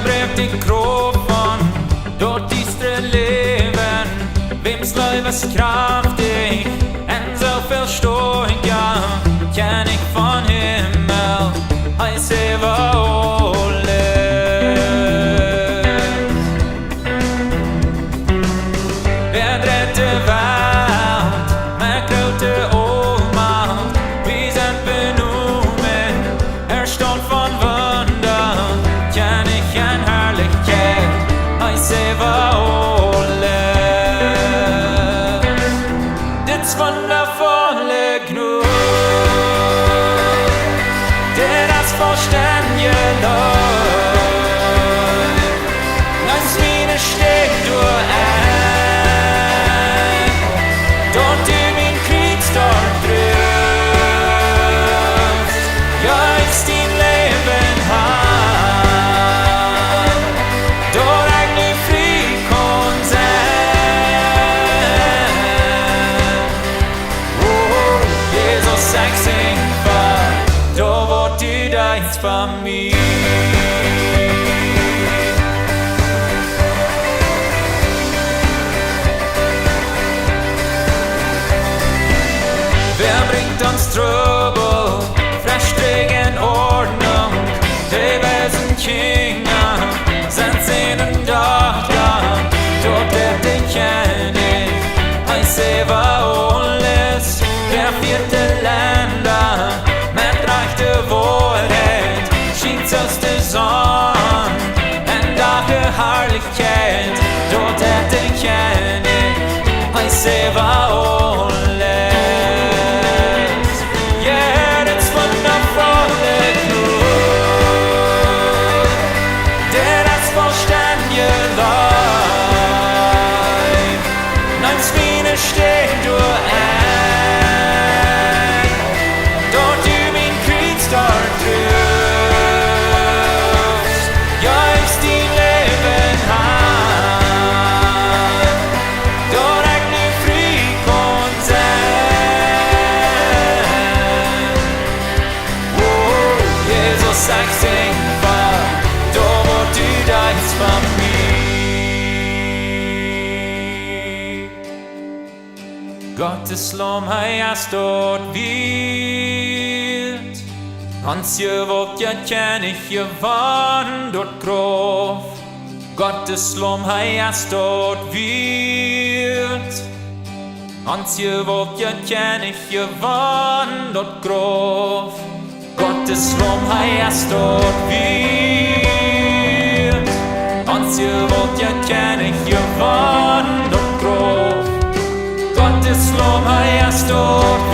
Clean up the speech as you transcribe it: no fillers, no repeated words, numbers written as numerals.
brev til kroppen, dort istre Leben, wem's Leibes kraftig, so versteh ich ja, kenn ich von Himmel, heiß Ole. Wer dritte Welt, med grote Oldmalt, vi sind benommen, stund von Wunder, kenn ich en Herrlichkeit, heiß Ole. Dets wundervolle Gnut, der das Verständige läuft, als meine steht du ein, dort du mein Kriegsdorf triffst, ja, ich dein Leben hat, dort eigentlich fri kann sein. Oh, Jesus, ich sing for, da wird du deins von mir. Wer bringt uns Trubel, Frühstück Ordnung, die bösen Kinder sind seinen Tochter, dort ich kenne ich, heiß alles, der vierte Länder, mit reichte Wohlheit, schießt aus der Sonne, und daher Herrlichkeit, dort ich kenne ich, heiß alles. Steh du ein, dort du mein Kriegsdorf triffst, ja, ich dein Leben hat, dort ich nie fri kann sein. Oh, Jesus, ich sing for, da wird du deins von mir. Gottes lom heiast dort wird, ans je wollt ja kenn ich je van dort grof. Gottes lom heiast dort wird, ans je wollt ja kenn ich je van dort grof. Gottes lom heiast dort wird, ans je wollt ja kenn ich je van dort grof. Gottes lom heiast dort